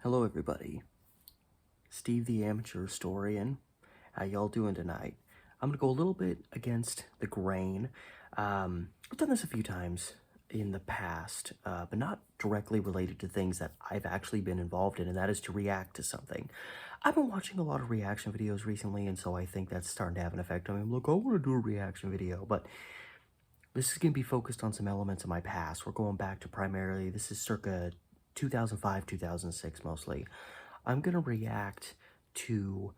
Hello everybody, Steve the Amateur Historian. How y'all doing tonight? I'm gonna go a little bit against the grain. I've done this a few times in the past, but not directly related to things that I've actually been involved in, and that is to react to something. I've been watching a lot of reaction videos recently, and so I think that's starting to have an effect on me. Look, I want to do a reaction video, but this is going to be focused on some elements of my past. We're going back to primarily, this is circa 2005, 2006 mostly. I'm going to react to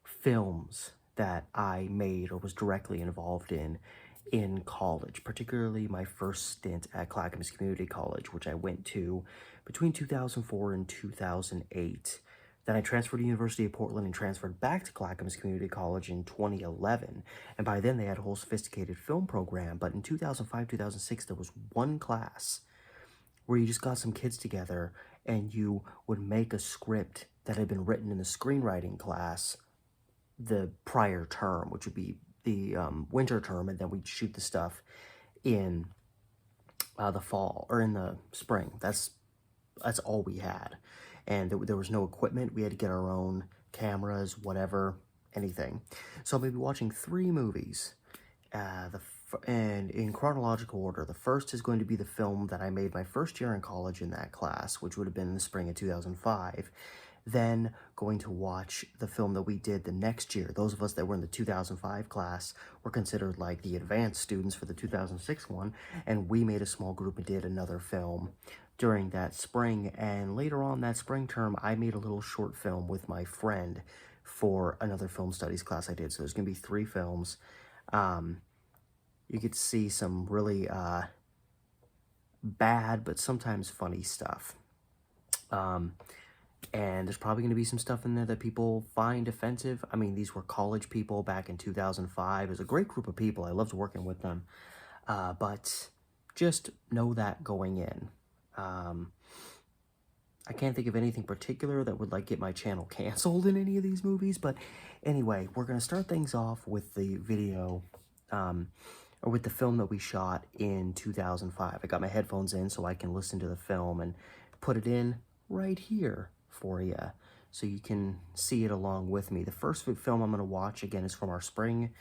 films that I made or was directly involved in college, particularly my first stint at Clackamas Community College, which I went to between 2004 and 2008. Then I transferred to University of Portland and transferred back to Clackamas Community College in 2011. And by then they had a whole sophisticated film program. But in 2005, 2006, there was one class where you just got some kids together and you would make a script that had been written in the screenwriting class the prior term, which would be the winter term, and then we'd shoot the stuff in the fall or in the spring. That's all we had, and there was no equipment. We had to get our own cameras, whatever, anything. So I'm gonna be watching 3 movies. And in chronological order, the first is going to be the film that I made my first year in college in that class, which would have been in the spring of 2005. Then going to watch the film that we did the next year. Those of us that were in the 2005 class were considered like the advanced students for the 2006 one, and we made a small group and did another film during that spring. And later on that spring term, I made a little short film with my friend for another film studies class I did. So there's going to be 3 films. You get to see some really bad but sometimes funny stuff. And there's probably going to be some stuff in there that people find offensive. I mean, these were college people back in 2005. It was a great group of people. I loved working with them. But just know that going in. I can't think of anything particular that would like get my channel canceled in any of these movies. But anyway, we're going to start things off with the video, or with the film that we shot in 2005. I got my headphones in so I can listen to the film and put it in right here for you so you can see it along with me. The first film I'm going to watch, again, is from our spring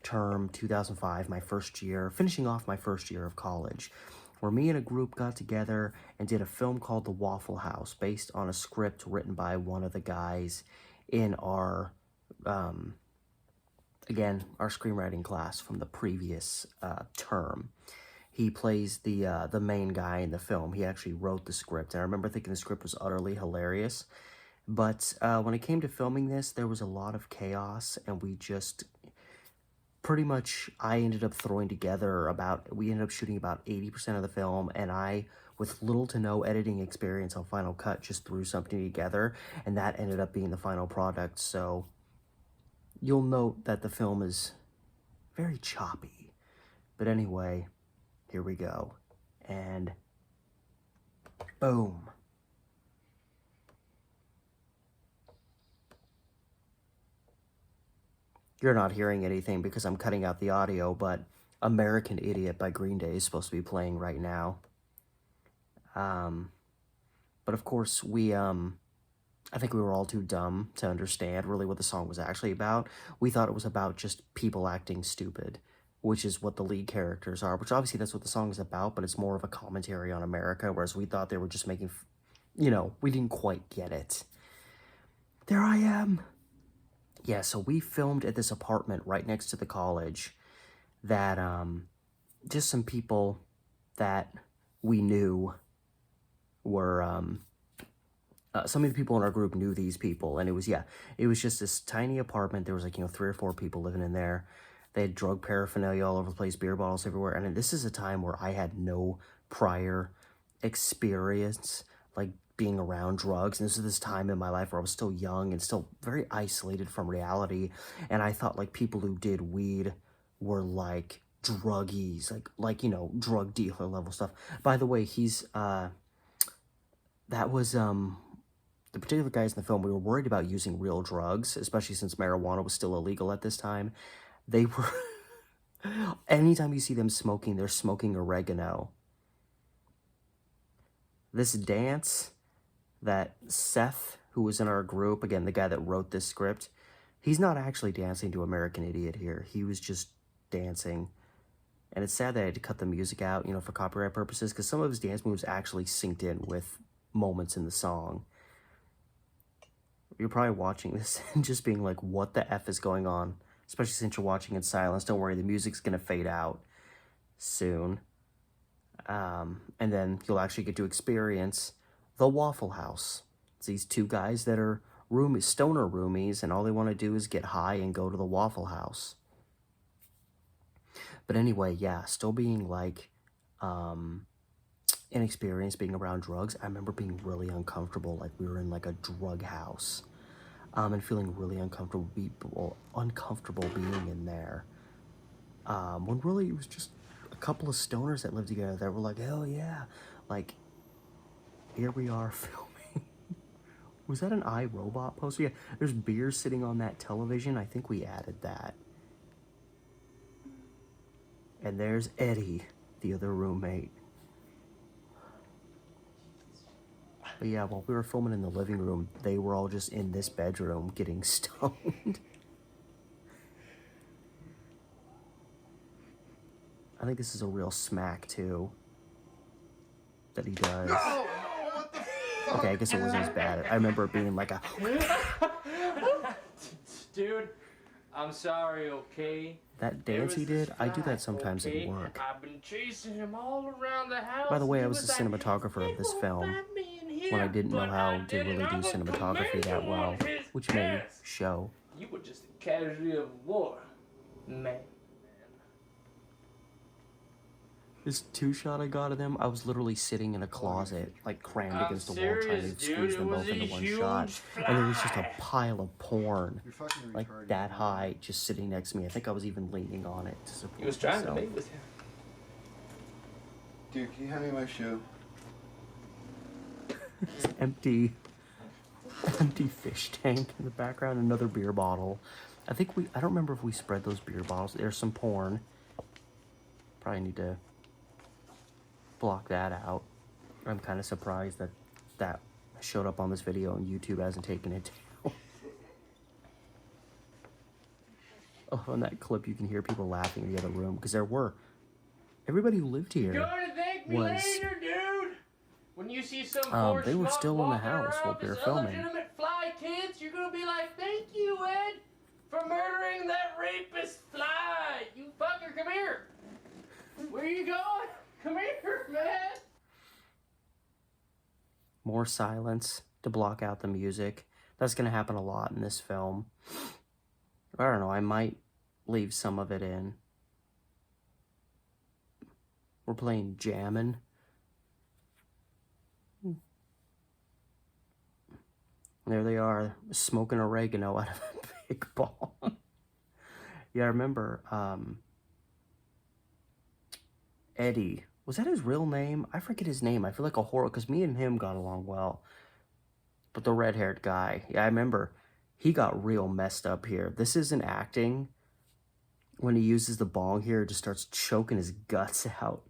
term 2005, my first year, finishing off my first year of college, where me and a group got together and did a film called The Waffle House, based on a script written by one of the guys in our, again, our screenwriting class from the previous term. He plays the main guy in the film. He actually wrote the script, and I remember thinking the script was utterly hilarious. But when it came to filming this, there was a lot of chaos, and we just pretty much, I ended up throwing together we ended up shooting about 80% of the film, and I, with little to no editing experience on Final Cut, just threw something together, and that ended up being the final product. So you'll note that the film is very choppy. But anyway, here we go. And boom. You're not hearing anything because I'm cutting out the audio, but American Idiot by Green Day is supposed to be playing right now. But of course, I think we were all too dumb to understand really what the song was actually about. We thought it was about just people acting stupid, which is what the lead characters are, which obviously that's what the song is about, but it's more of a commentary on America, whereas we thought they were just making, we didn't quite get it. There I am. Yeah, so we filmed at this apartment right next to the college that, just some people that we knew were, some of the people in our group knew these people, and it was just this tiny apartment. There was 3 or 4 people living in there. They had drug paraphernalia all over the place, beer bottles everywhere, and this is a time where I had no prior experience, being around drugs, and this is this time in my life where I was still young and still very isolated from reality, and I thought, people who did weed were, druggies, drug dealer level stuff. By the way, he's, that was, the particular guys in the film, we were worried about using real drugs, especially since marijuana was still illegal at this time. They were, anytime you see them smoking, they're smoking oregano. This dance that Seth, who was in our group, again, the guy that wrote this script, he's not actually dancing to American Idiot here. He was just dancing. And it's sad that I had to cut the music out, for copyright purposes, because some of his dance moves actually synced in with moments in the song. You're probably watching this and just being like, what the F is going on? Especially since you're watching in silence. Don't worry, the music's going to fade out soon. And then you'll actually get to experience the Waffle House. It's these two guys that are stoner roomies, and all they want to do is get high and go to the Waffle House. But anyway, yeah, still being like inexperienced being around drugs. I remember being really uncomfortable, like we were in like a drug house, and feeling really uncomfortable being in there. When really it was just a couple of stoners that lived together that were like, hell yeah, like here we are filming. Was that an iRobot poster? Yeah, there's beer sitting on that television. I think we added that. And there's Eddie, the other roommate. But yeah, while we were filming in the living room, they were all just in this bedroom getting stoned. I think this is a real smack, too, that he does. No, what the fuck? Okay, I guess it wasn't as bad. I remember it being like a... Dude, I'm sorry, okay? That dance he did, I do that sometimes at work. I've been chasing him all around the house. By the way, I was the cinematographer of this film when I didn't know how to really do cinematography that well, which may show. You were just a casualty of war, man. This two-shot I got of them, I was literally sitting in a closet, like crammed against the wall, trying to squeeze them both into one shot. And there was just a pile of porn, like that high, just sitting next to me. I think I was even leaning on it to support He was trying myself. to make with you. Dude, can you hand me my shoe? It's empty fish tank in the background, another beer bottle. I don't remember if we spread those beer bottles. There's some porn. Probably need to block that out. I'm kind of surprised that showed up on this video and YouTube hasn't taken it down. Oh, on that clip you can hear people laughing in the other room because everybody who lived here You're gonna thank me later, dude. When you see some they were still in the house while we were filming. Illegitimate fly kids, you're gonna be like, "Thank you, Ed, for murdering that rapist fly. You fucker, come here. Where are you going? Come here, man." More silence to block out the music. That's gonna happen a lot in this film. I don't know, I might leave some of it in. We're playing Jammin'. There they are, smoking oregano out of a big ball. Yeah, I remember Eddie. Was that his real name? I forget his name. I feel like a horror, because me and him got along well. But the red-haired guy, yeah, I remember he got real messed up here. This isn't acting. When he uses the bong here, it just starts choking his guts out.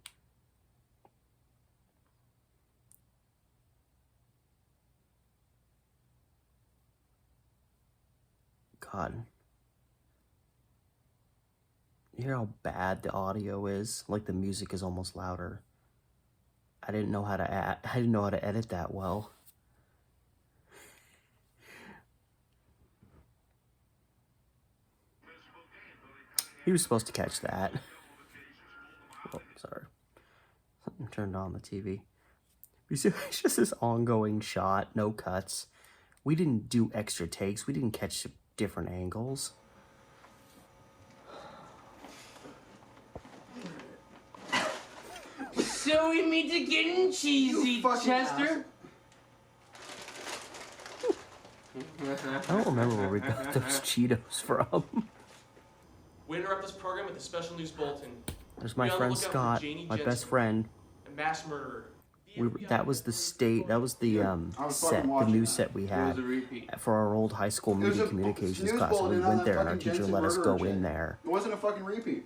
God. You hear how bad the audio is? Like the music is almost louder. I didn't know how to edit that well. He was supposed to catch that. Oh, sorry. Something turned on the TV. You see, it's just this ongoing shot, no cuts. We didn't do extra takes. We didn't catch different angles. So we meet to getting cheesy, Chester. I don't remember where we got those Cheetos from. We interrupt this program with a special news bulletin. There's my friend Scott, my best friend. A mass murderer. That was the set, the news set we had for our old high school media communications class. And we went there and our teacher let us go in there. It wasn't a fucking repeat.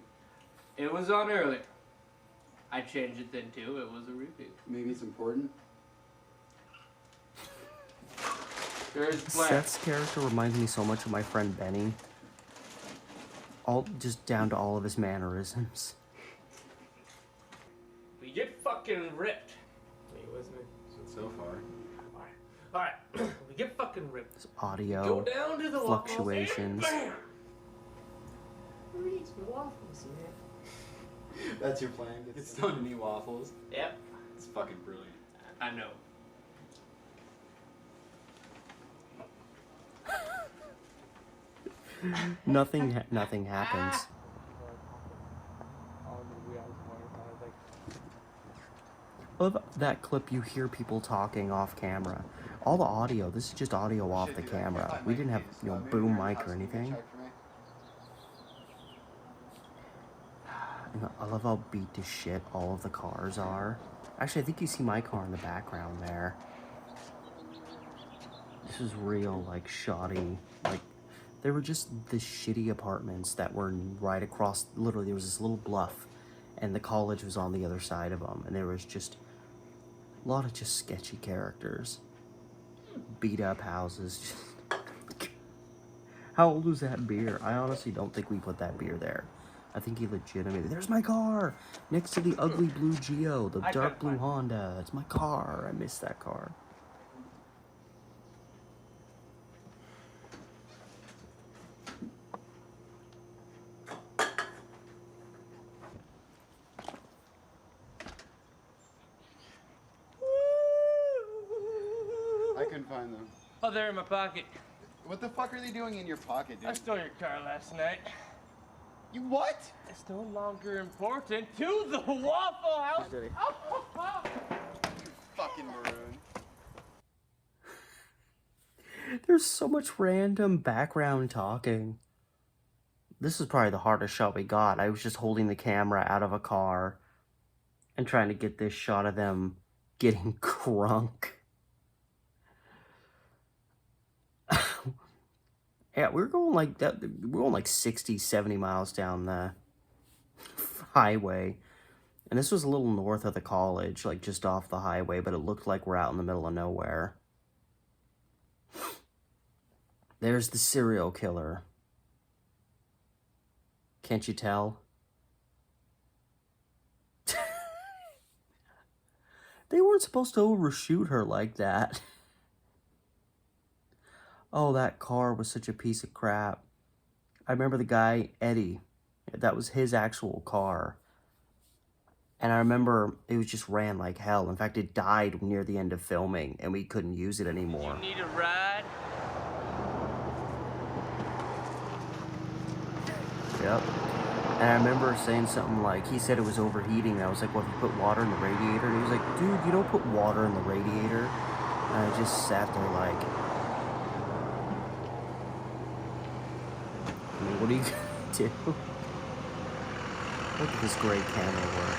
It was on earlier. I changed it then too. It was a repeat. Maybe it's important. There's black. Seth's character reminds me so much of my friend Benny. All just down to all of his mannerisms. We get fucking ripped. Are you with me? So far. Alright. We get fucking ripped. His audio, Go down to the fluctuations. Waffles and bam! Who eats waffles, man? That's your plan? Get stoned to eat waffles? Yep. It's fucking brilliant. I know. Nothing happens. I love that clip. You hear people talking off camera. All the audio. This is just audio off the camera. We didn't have boom mic or anything. And I love how beat to shit all of the cars are. Actually, I think you see my car in the background there. This is real, like, shoddy. Like, they were just the shitty apartments that were right across. Literally, there was this little bluff, and the college was on the other side of them, and there was just a lot of just sketchy characters. Beat up houses. How old was that beer? I honestly don't think we put that beer there. I think he legitimately... There's my car! Next to the ugly blue Geo, the dark blue Honda. It's my car. I miss that car. I couldn't find them. Oh, they're in my pocket. What the fuck are they doing in your pocket, I dude? stole your car last night. You what? It's no longer important to the Waffle House. Fucking maroon. There's so much random background talking. This is probably the hardest shot we got. I was just holding the camera out of a car and trying to get this shot of them getting crunk. Yeah, we were going like that. We were going like 60, 70 miles down the highway. And this was a little north of the college, like just off the highway, but it looked like we're out in the middle of nowhere. There's the serial killer. Can't you tell? They weren't supposed to overshoot her like that. Oh, that car was such a piece of crap. I remember the guy, Eddie. That was his actual car. And I remember it was just ran like hell. In fact, it died near the end of filming, and we couldn't use it anymore. You need a ride? Yep. And I remember saying something like, he said it was overheating. And I was like, well, if you put water in the radiator? And he was like, dude, you don't put water in the radiator. And I just sat there like... I mean, what are you gonna do? Look at this great camera work.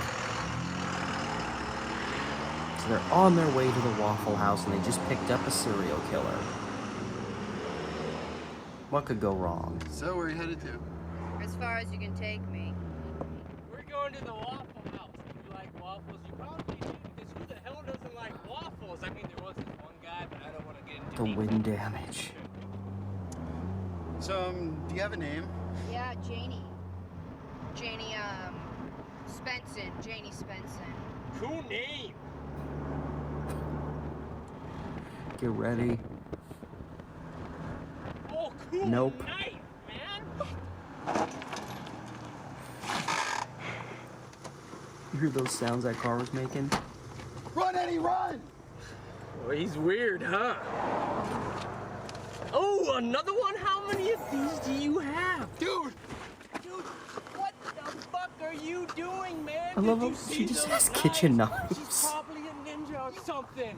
So they're on their way to the Waffle House and they just picked up a serial killer. What could go wrong? So where are you headed to? As far as you can take me. We're going to the Waffle House. If you like waffles, you probably do, because who the hell doesn't like waffles? I mean, there was this one guy, but I don't want to get into The wind damage. So, do you have a name? Yeah, Janie. Janie, Spenson. Janie Spenson. Cool name. Get ready. Oh, cool Nope. knife, man. You hear those sounds that car was making? Run, Eddie, run! Well, he's weird, huh? Oh, another one? How many of these do you have? Dude! Dude, what the fuck are you doing, man? I love Did how you she see just those has kitchen She's knives. probably a ninja or something.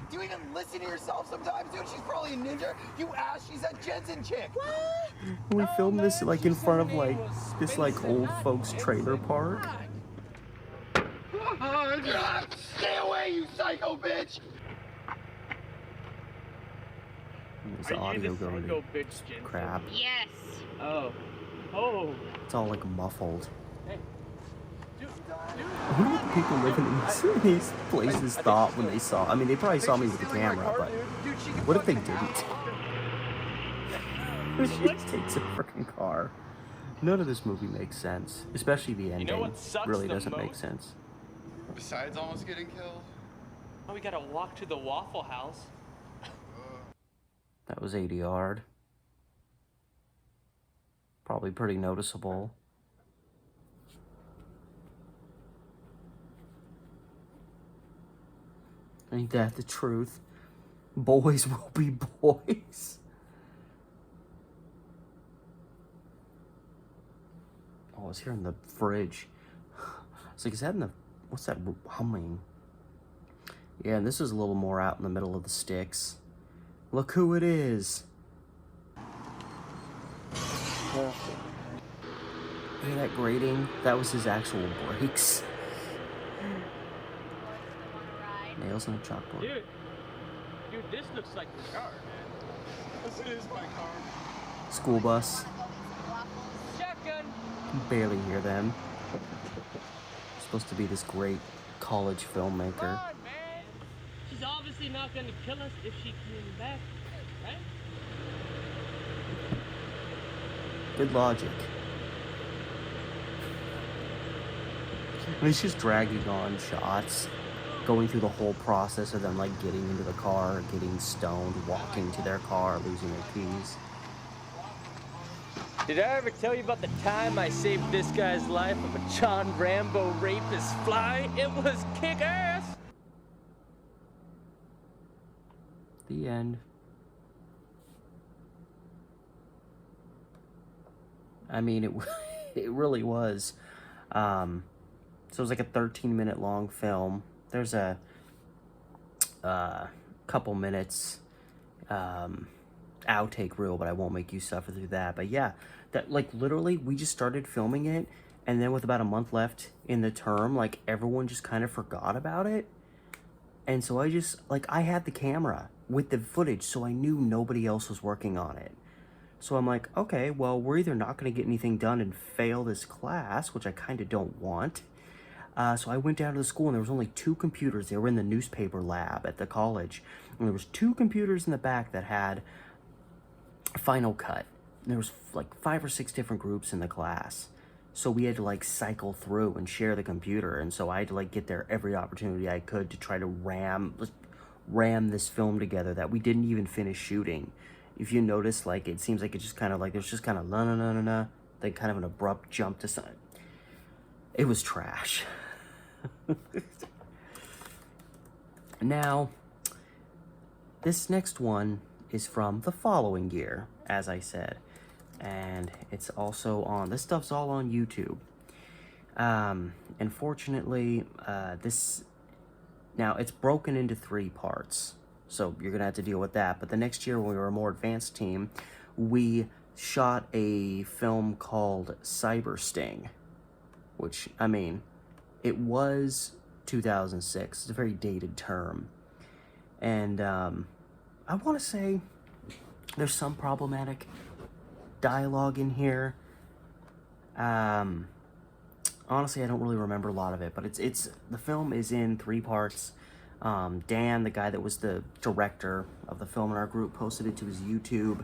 Do you even listen to yourself sometimes, dude? She's probably a ninja. You ass, she's a Jensen chick. What? We No, filmed this man, like she in front said of her like name was this like Spencer, old not folks trailer Jensen. park. God, stay away, you psycho bitch! There's the Are you audio the going psycho to bitch, Jensen? crap. Yes. Oh. Oh. It's all like muffled. Hey. Dude. I wonder what the people living in these places thought when they saw. I mean, they probably saw me with the camera, but Dude, Dude, she can What if they fucking didn't? have- She just takes a freaking car. None of this movie makes sense, especially the ending. know what sucks really the doesn't make most? sense. Besides almost getting killed. Oh, we gotta walk to the Waffle House. That was 80 yard. Probably pretty noticeable. Ain't that the truth? Boys will be boys. Oh, I was hearing the fridge. It's like, is that in the... What's that humming? Yeah, and this is a little more out in the middle of the sticks. Look who it is. Look at that grating. That was his actual brakes. Nails on a chalkboard. Dude, this looks like the car, man. This is my car. School bus. Shotgun. Barely hear them. Supposed to be this great college filmmaker. Come on, man. She's obviously not gonna kill us if she came back, right? Good logic. And he's just dragging on shots, going through the whole process of them like getting into the car, getting stoned, walking to their car, losing their keys. Did I ever tell you about the time I saved this guy's life of a John Rambo rapist fly? It was kick-ass! The end. I mean, it really was. So it was like a 13-minute long film. There's a couple minutes outtake reel, but I won't make you suffer through that. But yeah, that like literally we just started filming it, and then with about a month left in the term, like everyone just kind of forgot about it. And so I just, like, I had the camera with the footage, so I knew nobody else was working on it. So I'm like, okay, well, we're either not going to get anything done and fail this class, which I kind of don't want. So I went down to the school, and there was only 2 computers. They were in the newspaper lab at the college. And there was 2 computers in the back that had Final Cut. And there was like 5 or 6 different groups in the class. So we had to like cycle through and share the computer. And so I had to like get there every opportunity I could to try to ram this film together that we didn't even finish shooting. If you notice, like, it seems like it's just kind of like, there's just kind of la-na-na-na-na, then kind of an abrupt jump to something. It was trash. Now, this next one is from the following year, as I said. And it's also on, this stuff's all on YouTube. Unfortunately, now it's broken into 3 parts. So you're gonna have to deal with that. But the next year when we were a more advanced team, we shot a film called Cyber Sting. Which, I mean, it was 2006. It's a very dated term. And I want to say there's some problematic dialogue in here. Honestly, I don't really remember a lot of it, but it's the film is in 3 parts. Dan, the guy that was the director of the film in our group, posted it to his YouTube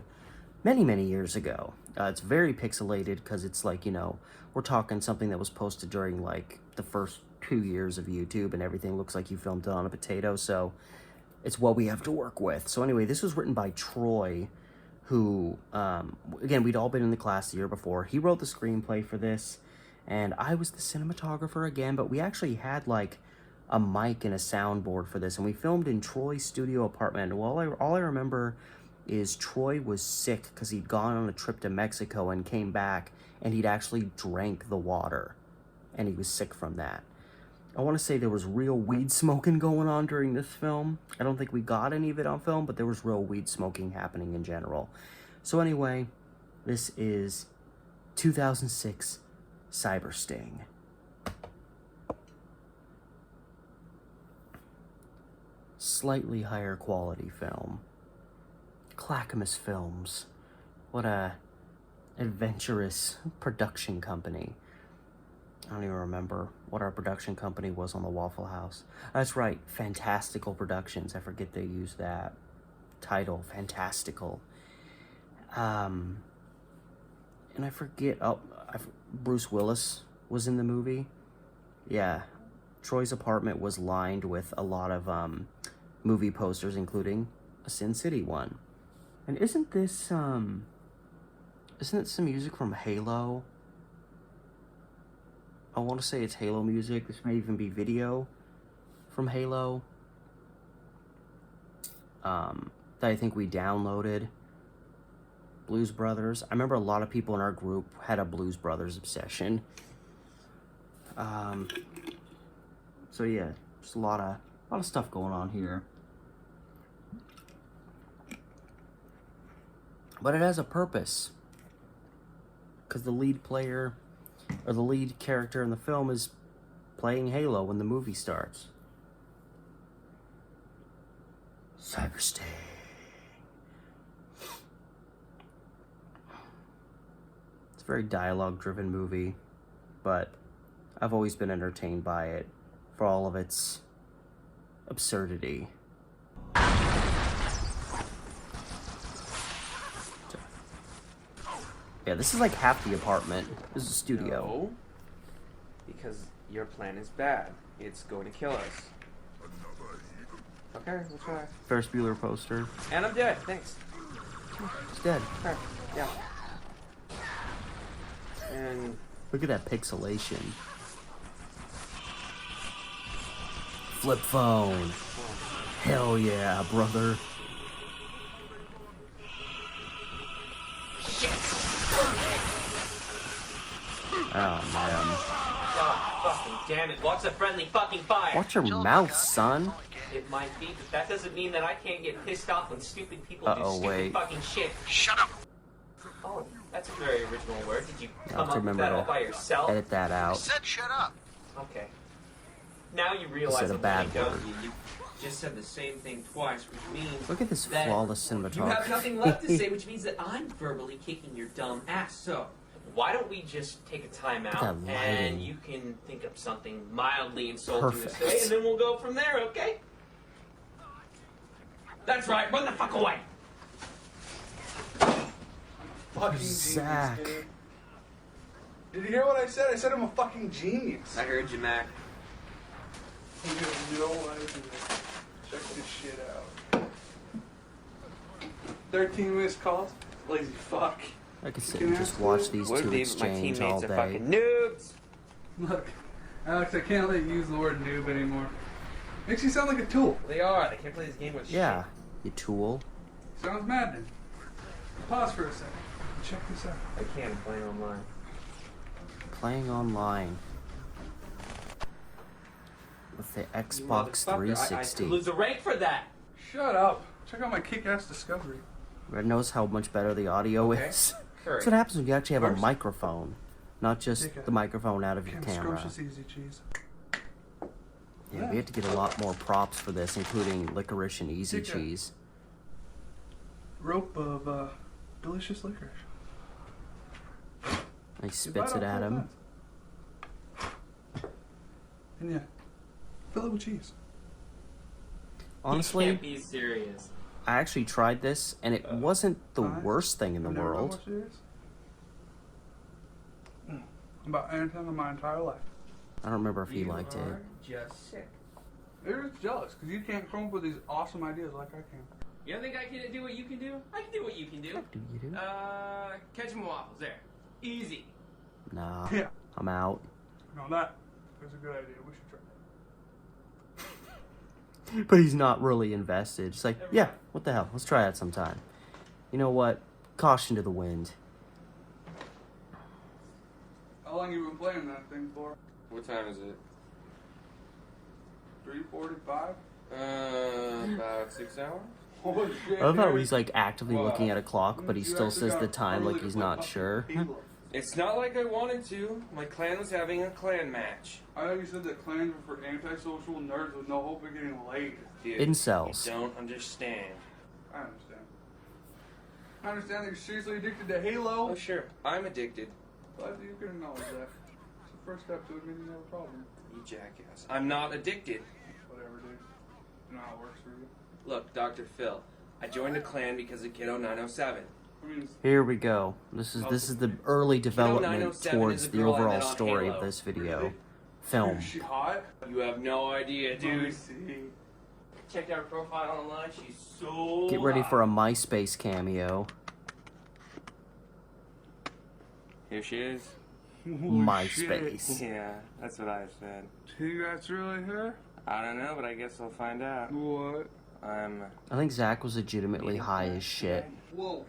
many years ago. It's very pixelated because it's like, you know, we're talking something that was posted during like the first 2 years of YouTube, and everything looks like you filmed it on a potato, so it's what we have to work with. So anyway, this was written by Troy, who, again, we'd all been in the class the year before. He wrote the screenplay for this, and I was the cinematographer again, but we actually had like a mic and a soundboard for this, and we filmed in Troy's studio apartment. And all I remember is Troy was sick because he'd gone on a trip to Mexico and came back, and he'd actually drank the water, and he was sick from that. I want to say there was real weed smoking going on during this film. I don't think we got any of it on film, but there was real weed smoking happening in general. So anyway, this is 2006 Cyber Sting. Slightly higher quality film. Clackamas Films. What a adventurous production company. I don't even remember what our production company was on the Waffle House. That's right, Fantastical Productions. I forget they used that title, fantastical. And I forget, Bruce Willis was in the movie. Yeah, Troy's apartment was lined with a lot of movie posters, including a Sin City one. And isn't it some music from Halo? I want to say it's Halo music. This may even be video from Halo. That I think we downloaded. Blues Brothers. I remember a lot of people in our group had a Blues Brothers obsession. So yeah, just a lot of stuff going on here. But it has a purpose. Because the lead player, or the lead character in the film is playing Halo when the movie starts. Cybersting. It's a very dialogue-driven movie, but I've always been entertained by it for all of its absurdity. Yeah, this is like half the apartment. This is a studio. No, because your plan is bad. It's going to kill us. Okay, we'll try. Ferris Bueller poster. And I'm dead, thanks. He's dead. Okay, yeah. And Look at that pixelation. Flip phone. Hell yeah, brother. Oh man. God fucking damn it. What's a friendly fucking fire? Watch your mouth, son. It might be, but that doesn't mean that I can't get pissed off when stupid people do Uh-oh, stupid wait. fucking shit. Shut up! Oh, that's a very original word. Did you I'll come up with remember that to all by yourself? Edit that out. Said shut up. Okay. Now you realize Said a I'm bad don't word. you? You just said the same thing twice, which means Look at this that flawless you have cinematography. nothing left to say, which means that I'm verbally kicking your dumb ass. So, why don't we just take a time Look at out that and lighting. you can think of something mildly insulting to Perfect. say, and then we'll go from there, okay? That's right, run the fuck away! Fucking Zach. genius, dude. Did you hear what I said? I said I'm a fucking genius. I heard you, Mac. You have no idea. Check this shit out. 13 missed calls? Lazy fuck. I could sit and just watch these What two if my exchange all teammates are day. fucking noobs? Look, Alex, I can't let you use the word noob anymore. Makes you sound like a tool. They are. They can't play this game with Yeah, you tool. Sounds maddening. Pause for a second. Check this out. shit. I can't play online. Playing online. With the You Xbox motherfucker, I 360. Lose a rank for that! Shut up. Check out my kick-ass discovery. Red knows how much better the audio Okay. is. Hurry. That's what happens when you actually have a First. microphone. Not just Take a- the microphone out of your Can't camera. scrumptious easy cheese. Yeah, we have to get a lot more props for this, including licorice and easy Take a- cheese. Rope of delicious licorice. And he spits it at him. And yeah, fill it with cheese. You Honestly, can't be serious. I actually tried this, and it wasn't the Five. worst thing in the I've never been world. more serious. About any time in my entire life. I don't remember if he You liked it. are just sick. They're just jealous because you can't come up with these awesome ideas like I can. You don't think I can do what you can do? I can do what you can do. Do you do? Catch 'em waffles. There. Easy. Nah, Yeah. I'm out. No, that was a good idea. We should try. But he's not really invested. It's like, yeah, what the hell? Let's try that sometime. You know what? Caution to the wind. How long you been playing that thing for? What time is it? 3:45. About 6 hours. Holy shit! I love how Harry. he's like actively Wow. looking at a clock, but he You still actually says got the time like really he's good not fucking sure. Halo. It's not like I wanted to. My clan was having a clan match. I know you said that clans were for antisocial nerds with no hope of getting laid. Dude, Incels. You don't understand. I understand. I understand that you're seriously addicted to Halo. Oh, sure. I'm addicted. Glad that you can acknowledge that. It's the first step to admitting you have a problem. You jackass. I'm not addicted. Whatever, dude. You know how it works for you. Look, Dr. Phil, I joined a clan because of Kiddo 907. Here we go. This is the early development 907 towards is a the girl I overall met on story of Halo. this video. Really? Film. Is she hot? You have no idea, Let me dude. see. Checked out her profile online. She's so Get ready hot. for a MySpace cameo. Here she is. MySpace. Yeah, that's what I said. Think that's really her? I don't know, but I guess I'll find out. What? I think Zach was legitimately high as shit. Whoa.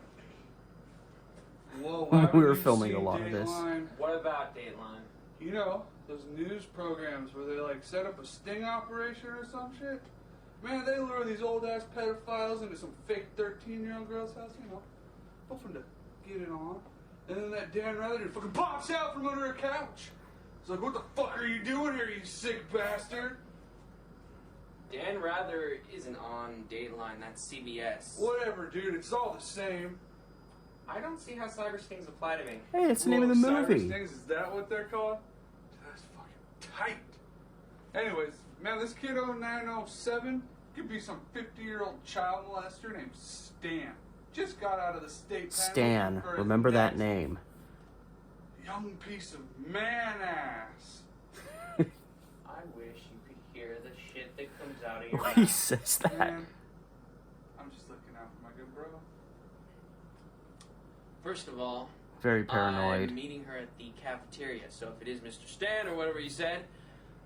Whoa. We haven't were you filming a seen lot of this. Dateline? What about Dateline? You know, those news programs where they like set up a sting operation or some shit? Man, they lure these old ass pedophiles into some fake 13-year-old girl's house, you know, hoping to get it on. And then that Dan Rather dude fucking pops out from under a couch. It's like, what the fuck are you doing here, you sick bastard? Dan Rather isn't on Dateline, that's CBS. Whatever, dude, it's all the same. I don't see how cyber stings apply to me. Hey, that's the name of the Cyber movie. Stings, is that what they're called? That's fucking tight. Anyways, man, this kiddo 907 could be some 50-year-old child molester named Stan. Just got out of the state Stan, penitentiary for his remember that next name. young piece of man ass. I wish you could hear the shit that comes out of your Why he mouth. says that? Man, I'm just looking out for my good bro. First of all, Very I'm paranoid. meeting her at the cafeteria, so if it is Mr. Stan or whatever you said,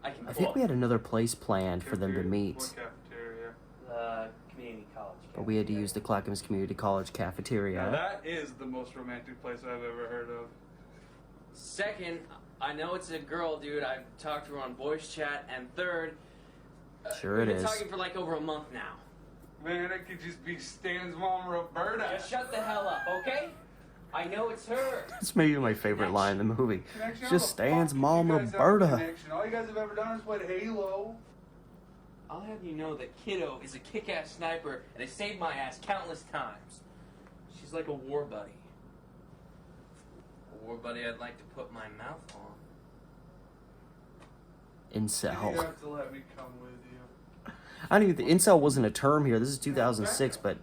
I can I think we book. had another place planned for them to What meet, cafeteria? Community college. but we had to use the Clackamas Community College Now, cafeteria. that is the most romantic place I've ever heard of. Second, I know it's a girl, dude. I've talked to her on voice chat. And third, Sure we've it been is. talking for like over a month now. Man, it could just be Stan's mom, Roberta. Just shut the hell up, okay? I know it's her. That's maybe my favorite line in the movie. Connection? Just How the Stan's fuck mom, you guys have a Roberta. connection? All you guys have ever done is played Halo. I'll have you know that Kiddo is a kick-ass sniper and has saved my ass countless times. She's like a war buddy. A war buddy I'd like to put my mouth on. You Incel. have to let me come with you. I don't even think incel wasn't a term here. This is 2006, but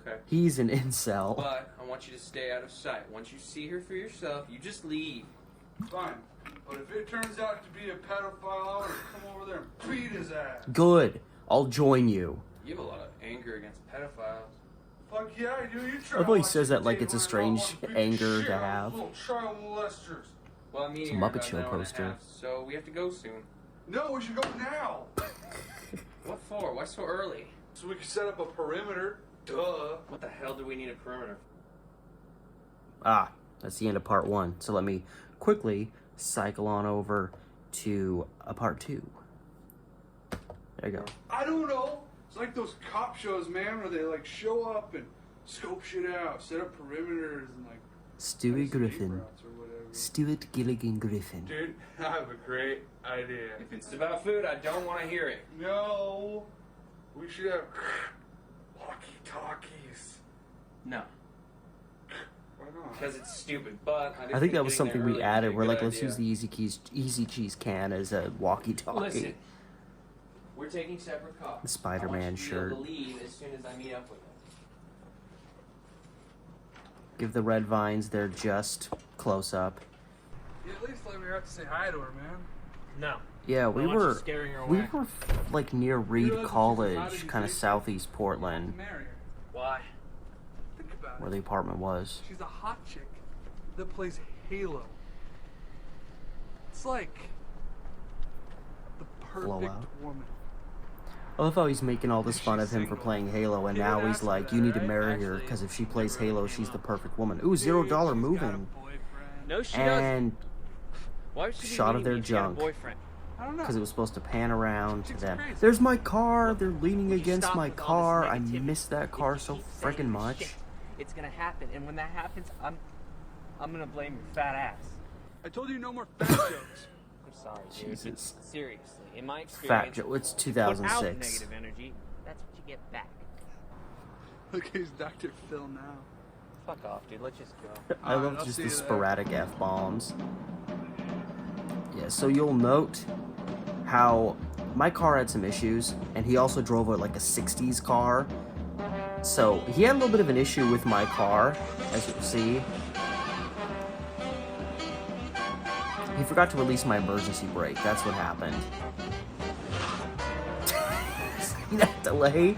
Okay. he's an incel. But I want you to stay out of sight. Once you see her for yourself, you just leave. Fine. But if it turns out to be a pedophile, I'm gonna come over there and beat his ass. Good. I'll join you. You have a lot of anger against pedophiles. Fuck yeah, I do. You try. I love how he watching says that like it's a Dateline, strange I'll wanna beat the anger shit to out of have. those little child molesters. Well, I'm meeting It's a her Muppet about Show an hour and a poster. half, so we have to go soon. No, we should go now. What for? Why so early? So we can set up a perimeter. Duh. What the hell do we need a perimeter? Ah, that's the end of part 1. So let me quickly cycle on over to part 2. There you go. I don't know. It's like those cop shows, man, where they like show up and scope shit out, set up perimeters and like Stewie escape Griffin. routes or whatever. Stuart Gilligan Griffin. Dude, I have a great idea. If it's about food, I don't want to hear it. No, we should have walkie-talkies. No, Why not? because it's stupid. But I think that was something we added. We're like, let's use use the Easy Cheese can as a walkie-talkie. Listen, we're taking separate copies. The Spider-Man I want you to be able shirt. to leave as soon as I meet up with them. Give the red vines their just close up. You at least let me out to say hi to her, man. No. Yeah, we I want you were scaring her we away. were like near Reed realize that she's a College, prodigy kind of kid? southeast Portland, Marry her. Why? Think about where it. the apartment was. She's a hot chick that plays Halo. It's like the perfect Blowout. woman. I love how he's making all this fun of him for Single. playing Halo, and He now didn't he's ask for like, that, you need to right? marry her, Actually, because if she plays never Halo, came she's the up. perfect woman. Ooh, $0 Dude, she's got a moving. boyfriend. No, she doesn't. And Why would she be shot of meeting their me if she had a junk. boyfriend? I don't know. because it was supposed to pan around to Chick's them. crazy. There's my car. They're leaning Would you against stop my with all this car. I negativity? missed that car If so you keep saying freaking this much. shit, it's gonna happen, and when that happens, I'm gonna blame your fat ass. I told you no more fat jokes. I'm sorry, dude. Jesus. Seriously, in my Fat experience, Joe. It's you put out 2006. negative energy. That's what you get back. Look, he's Dr. Phil now. Fuck off, dude. Let's just go. I Alright, love I'll just see the you there. sporadic F-bombs. Yeah, so you'll note how my car had some issues, and he also drove like a 60s car. So he had a little bit of an issue with my car, as you'll see. He forgot to release my emergency brake. That's what happened. See that delay?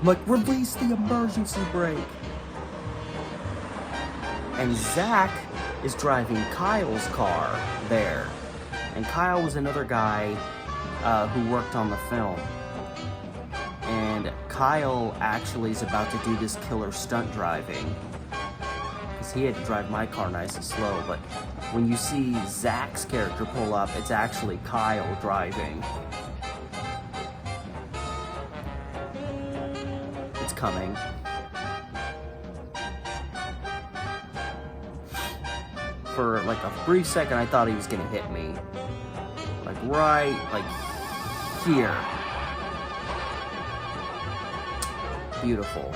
I'm like, release the emergency brake. And Zach is driving Kyle's car there. And Kyle was another guy who worked on the film. And Kyle actually is about to do this killer stunt driving. Because he had to drive my car nice and slow. But when you see Zach's character pull up, it's actually Kyle driving. It's coming. For like a brief second, I thought he was gonna hit me. Like right, like here. Beautiful.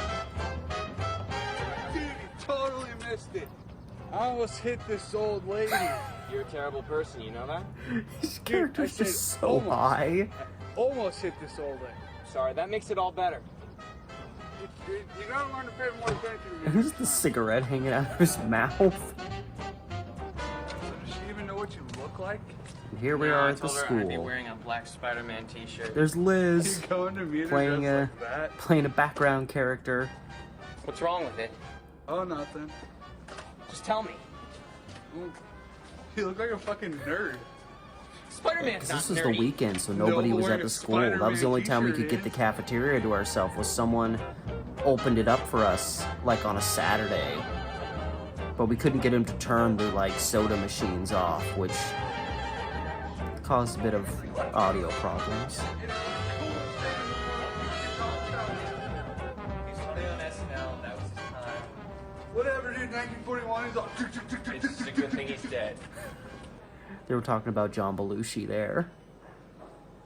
Dude, you totally missed it. I almost hit this old lady. You're a terrible person, you know that? His character's I said just so almost. high. Almost hit this old lady. Sorry, that makes it all better. You gotta learn to pay more attention to me. And there's the cigarette hanging out of his mouth. Does she even know what you look like? And here we No, are I at the told her I'd be school. wearing a black Spider-Man t-shirt. There's Liz You going to meet her playing dressed a like that? playing a background character. What's wrong with it? Oh, nothing. Just tell me. Ooh. You look like a fucking nerd. Spider-Man's not This was nerdy. the weekend, so nobody was at wearing the a school. That was the only time we could get the Spider-Man cafeteria to ourselves. Was someone opened it up for us like on a Saturday, but we couldn't get him to turn the like soda machines off, which caused a bit of audio problems. He's funny on SNL. That was his time. Whatever, dude. 1941. He's all. It's just a good thing he's dead. They were talking about John Belushi there.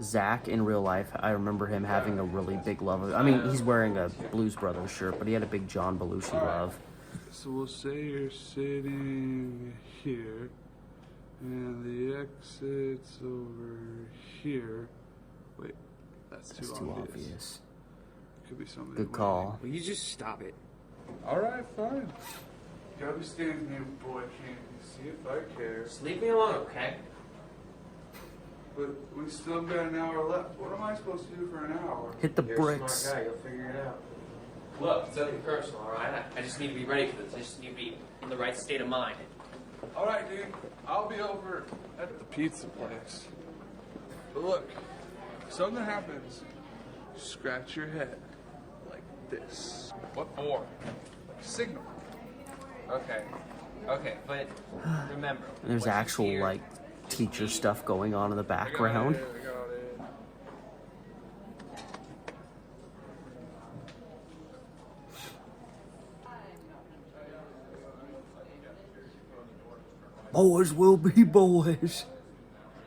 Zach, in real life, I remember him having a really big love of. I mean, he's wearing a Blues Brothers shirt, but he had a big John Belushi love. So we'll say you're sitting here, and the exit's over here. Wait, that's That's too too obvious. obvious. Could be something. Good call. Will you just stop it? All right, fine. Gotta be standing here, boy. Can't you see if I care? Just leave me alone, okay? But we still got an hour left. What am I supposed to do for an hour? Hit the You're a bricks. smart guy. You'll figure it out. Look, it's nothing personal, all right? I just need to be ready for this. I just need to be in the right state of mind. All right, dude. I'll be over at the pizza place. But look, if something happens, scratch your head like this. What for? Signal. Okay. Okay, but remember. There's what you actual hear like teacher is stuff going on in the I got background. it, I got it. Boys will be boys.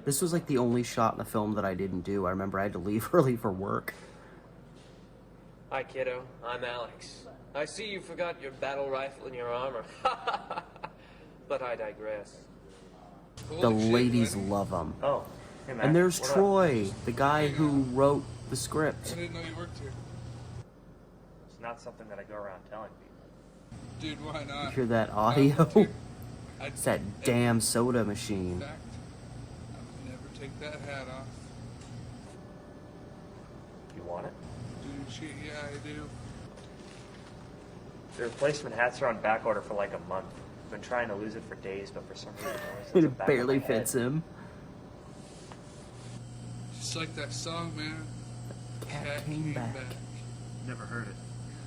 This was like the only shot in the film that I didn't do. I remember I had to leave early for work. Hi, kiddo. I'm Alex. I see you forgot your battle rifle in your armor. But I digress. The Holy shit, ladies Lenny. love him. Oh, hey, man. And there's Troy, the guy who wrote the script. I didn't know you worked here. It's not something that I go around telling people. Dude, why not? You hear that audio? Dude, I'd It's that damn soda In machine. fact, I would never take that hat off. You want it? Dude, shit, yeah, I do. The replacement hats are on back order for like a month. I've been trying to lose it for days, but for some reason it always ends up It back on barely my head. fits him. Just like that song, man. Cat came back. Never heard it.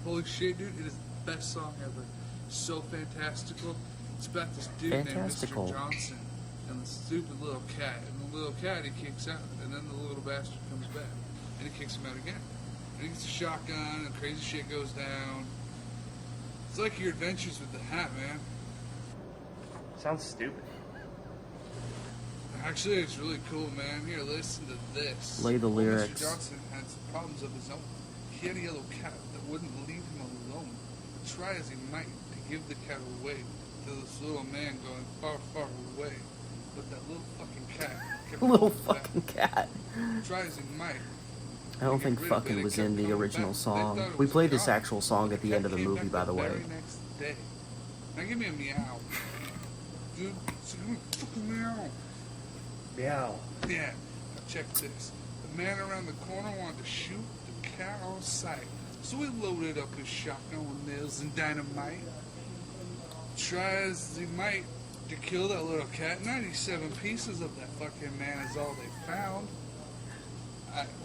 Holy shit, dude, it is the best song ever. So fantastical. It's about this dude named Fantastical. Mr. Johnson and the stupid little cat. And the little cat he kicks out, and then the little bastard comes back. And he kicks him out again. And he gets a shotgun, and crazy shit goes down. It's like your adventures with the hat, man. Sounds stupid. Actually, it's really cool, man. Here, listen to this. Lay the lyrics. Mr. Johnson had some problems of his own. He had a yellow cat that wouldn't leave him alone. But try as he might to give the cat away to this little man going far, far away. But that little fucking cat kept Little coming back. fucking cat. Try as he might. I don't think fucking was in the original song. We played this actual song at the end of the movie, by the way. Next day. Now give me a meow. Dude, so give me a fucking meow. Meow. Yeah, now check this. The man around the corner wanted to shoot the cat on sight. So he loaded up his shotgun with nails and dynamite. Try as he might to kill that little cat. 97 pieces of that fucking man is all they found.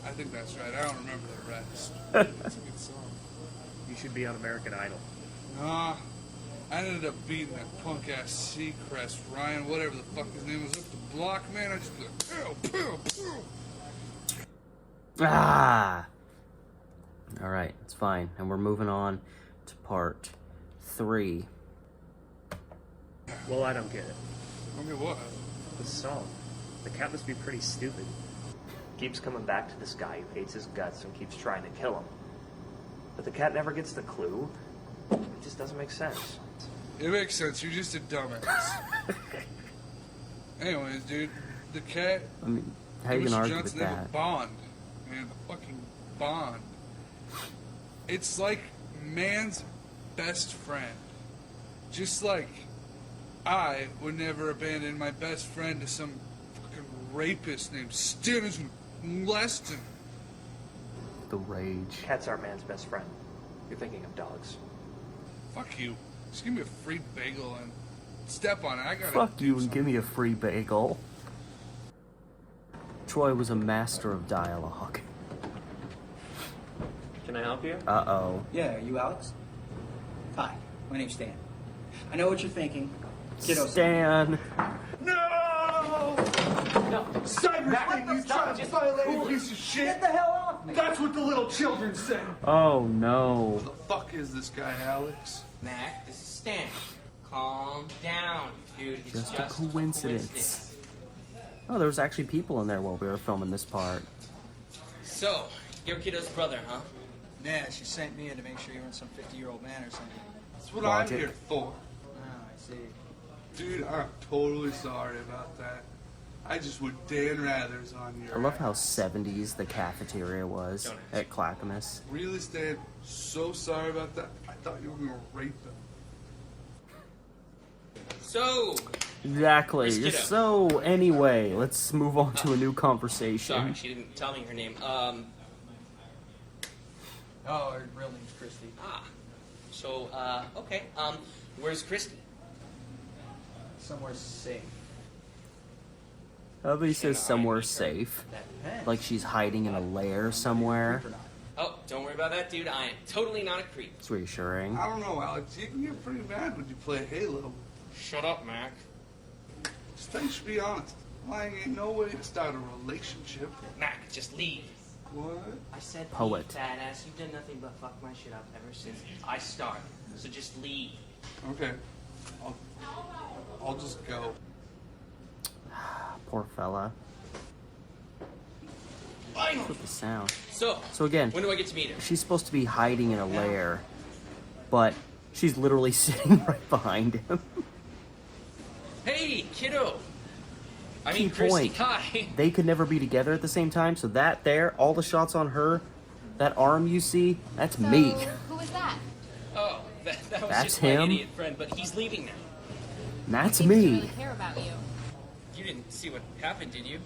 I think that's right. I don't remember the rest. That's a good song. You should be on American Idol. Nah, I ended up beating that punk ass Seacrest, Ryan, whatever the fuck his name was, up the block, man. I just be like, pew, pew, pew. Ah! Alright, it's fine. And we're moving on to part 3. Well, I don't get it. I mean, what? The song. The cat must be pretty stupid. Keeps coming back to this guy who hates his guts and keeps trying to kill him. But the cat never gets the clue. It just doesn't make sense. It makes sense. You're just a dumbass. Anyways, dude, the cat. I mean, how you Mr. gonna argue Johnson, with they have a that? bond, man, a fucking bond. It's like man's best friend. Just like I would never abandon my best friend to some fucking rapist named Stennis Leston. The rage. Cats aren't man's best friend. You're thinking of dogs. Fuck you. Just give me a free bagel and step on it. I gotta Fuck do you and something. give me a free bagel. Troy was a master of dialogue. Can I help you? Uh-oh. Yeah, are you Alex? Hi, my name's Stan. I know what you're thinking. Kiddo. Stan. No! Cyberspace, you trying to violate a piece of shit? Get the hell off me! That's what the little children say. Oh no. Who the fuck is this guy, Alex? Mac, this is Stan. Calm down, dude. It's Just a coincidence. Oh, there was actually people in there while we were filming this part. So, your kiddo's brother, huh? Yeah, she sent me in to make sure you weren't some 50-year-old man or something. That's what Logic. I'm here for. Oh, I see. Dude, I'm totally sorry about that. I just would Dan Rathers on your I love how ass. 70s the cafeteria was at Clackamas. Really, Stan, so sorry about that. I thought you were gonna rape him. So, Exactly. Miss Kiddo. So, anyway, let's move on to a new conversation. sorry, she didn't tell me her name. Oh, her real name's Christy. So, okay. Where's Christy? Somewhere safe. Nobody says somewhere her. safe. That depends. Like she's hiding in a lair somewhere. Creep or not. Oh, don't worry about that, dude. I am totally not a creep. It's reassuring. I don't know, Alex. You can get pretty mad when you play Halo. Shut up, Mac. Just thanks to be honest. Lying ain't no way to start a relationship. Mac, just leave. What? I said Poet. leave, fat ass. You've done nothing but fuck my shit up ever since I started. So just leave. Okay. I'll just go. Poor fella. Fine. What's with the sound? So again, when do I get to meet her? she's supposed to be hiding in a lair, but she's literally sitting right behind him. Hey, kiddo. I Key mean, Christy point. Kai. They could never be together at the same time, so that there, all the shots on her, that arm you see, that's me. Who was that? Oh, that was That's just him? my idiot friend, but he's leaving now. That's Seems to me. really care about you. You didn't see what happened, did you?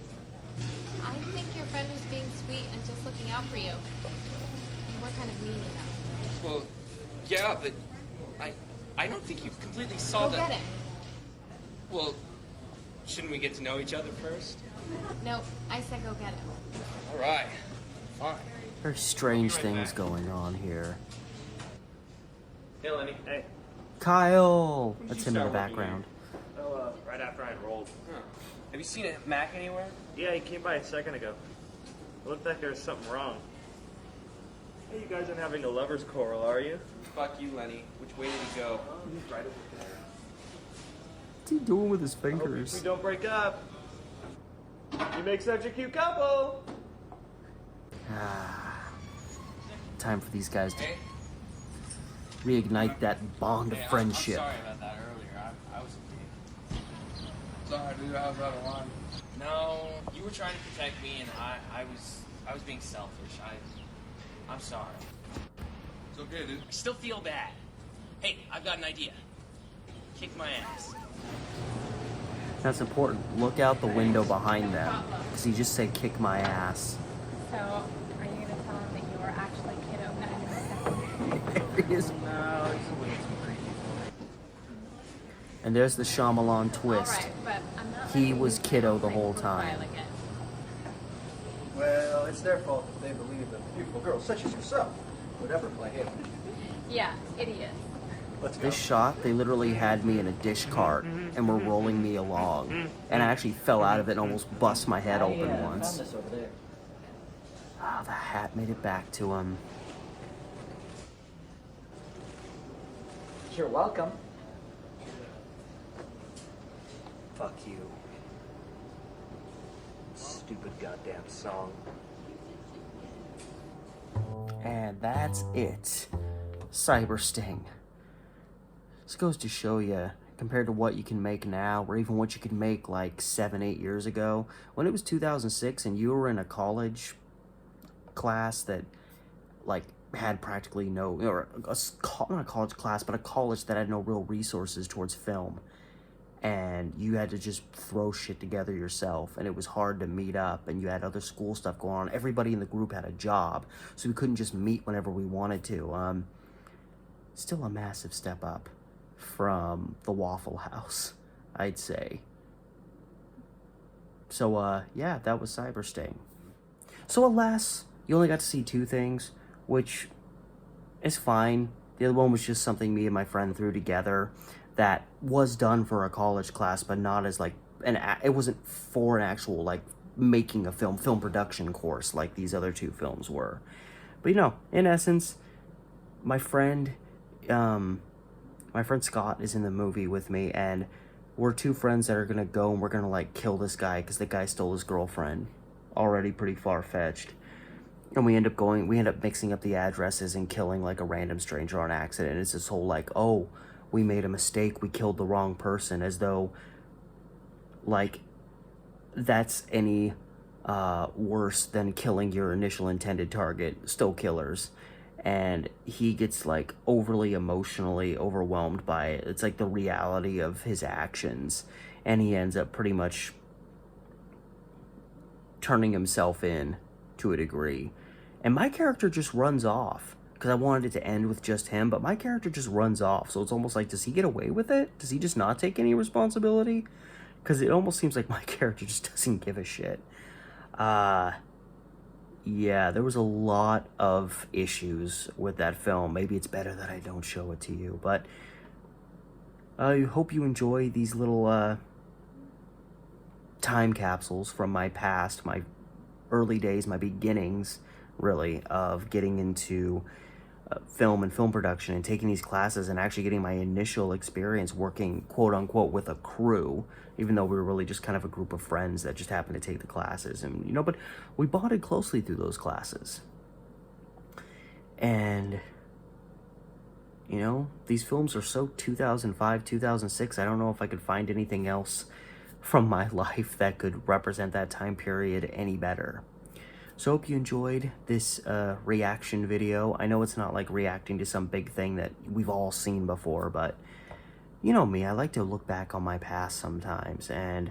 I think your friend was being sweet and just looking out for you. You were kind of mean enough. Well, yeah, but I don't think you completely saw Go that. get him. Well, shouldn't we get to know each other first? No, I said go get him. All right, fine. Very strange Right things back. going on here. Hey, Lenny. Hey. Kyle! When did That's you him in the start working background. Oh, right after I enrolled. Huh. Have you seen Mac anywhere? Yeah, he came by a second ago. It looked like there was something wrong. Hey, you guys aren't having a lover's quarrel, are you? Fuck you, Lenny. Which way did he go? Oh, he's right over there. What's he doing with his I hope we fingers? don't break up. You make such a cute couple. Time for these guys to Hey? reignite that bond of Hey, friendship. I'm sorry about that earlier. I was a dick. Sorry, dude. I was out of line. No, you were trying to protect me, and I I was being selfish. I'm sorry. It's okay, dude. I still feel bad. Hey, I've got an idea. Kick my ass. That's important. Look out the window behind them. Because he just said, kick my ass. So, are you going to tell him that you are actually Kiddo, not in the second? There he is. No, he's a little too creepy. And there's the Shyamalan twist. Alright, but I'm not He letting was you Kiddo tell the my whole profile time. again. Well, it's their fault that they believe that beautiful girls such as yourself would ever play him. Yeah, idiot. Let's go. This shot, they literally had me in a dish cart and were rolling me along. And I actually fell out of it and almost bust my head open I once. found this over there. Ah, the hat made it back to him. You're welcome. Fuck you. Stupid goddamn song. And that's it. Cyber Sting. This goes to show you, compared to what you can make now, or even what you could make like 7-8 years ago, when it was 2006 and you were in a college class that like had practically no, or not a college class, but a college that had no real resources towards film. And you had to just throw shit together yourself, and it was hard to meet up, and you had other school stuff going on. Everybody in the group had a job, so we couldn't just meet whenever we wanted to. Still a massive step up from the Waffle House, I'd say. So, yeah, that was Cyber Sting. So, alas, you only got to see 2 things, which is fine. The other one was just something me and my friend threw together that was done for a college class, but not as like it wasn't for an actual like making a film production course like these other 2 films were. But you know, in essence, my friend Scott is in the movie with me, and we're 2 friends that are gonna go and we're gonna like kill this guy because the guy stole his girlfriend. Already pretty far-fetched. And we end up mixing up the addresses and killing like a random stranger on accident. It's this whole like, oh, we made a mistake, we killed the wrong person, as though like that's any worse than killing your initial intended target. Still killers. And he gets like overly emotionally overwhelmed by it. It's like the reality of his actions, and he ends up pretty much turning himself in to a degree. And my character just runs off, because I wanted it to end with just him, but my character just runs off. So it's almost like, does he get away with it? Does he just not take any responsibility? Because it almost seems like my character just doesn't give a shit. Yeah, there was a lot of issues with that film. Maybe it's better that I don't show it to you, but I hope you enjoy these little time capsules from my past, my early days, my beginnings, really, of getting into film and film production and taking these classes and actually getting my initial experience working, quote unquote, with a crew, even though we were really just kind of a group of friends that just happened to take the classes. And, you know, but we bonded closely through those classes. And, you know, these films are so 2005, 2006, I don't know if I could find anything else from my life that could represent that time period any better. So hope you enjoyed this reaction video. I know it's not like reacting to some big thing that we've all seen before, but you know me, I like to look back on my past sometimes, and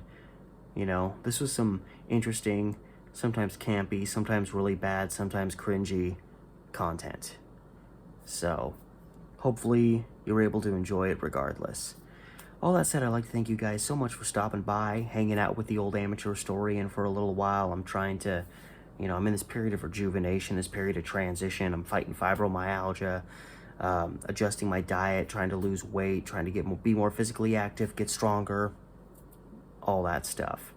you know, this was some interesting, sometimes campy, sometimes really bad, sometimes cringy content. So hopefully you're able to enjoy it regardless. All that said, I'd like to thank you guys so much for stopping by, hanging out with the old amateur historian for a little while. I'm trying to, you know, I'm in this period of rejuvenation, this period of transition. I'm fighting fibromyalgia, adjusting my diet, trying to lose weight, trying to be more physically active, get stronger, all that stuff.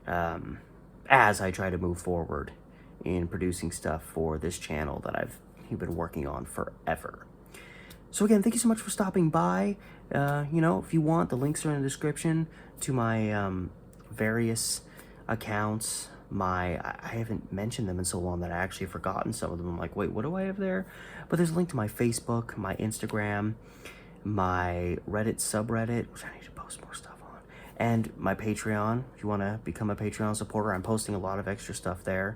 As I try to move forward in producing stuff for this channel that I've been working on forever. So again, thank you so much for stopping by. You know, if you want, the links are in the description to my various accounts. I haven't mentioned them in so long that I actually have forgotten some of them. I'm like, wait, what do I have there? But there's a link to my Facebook, my Instagram, my Reddit subreddit, which I need to post more stuff on, and my Patreon. If you want to become a Patreon supporter, I'm posting a lot of extra stuff there.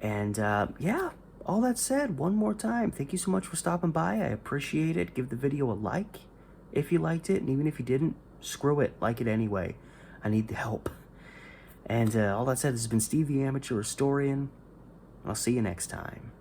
And yeah, all that said, one more time, thank you so much for stopping by. I appreciate it. Give the video a like if you liked it, and even if you didn't, screw it, like it anyway. I need the help. And all that said, this has been Steve the Amateur Historian. I'll see you next time.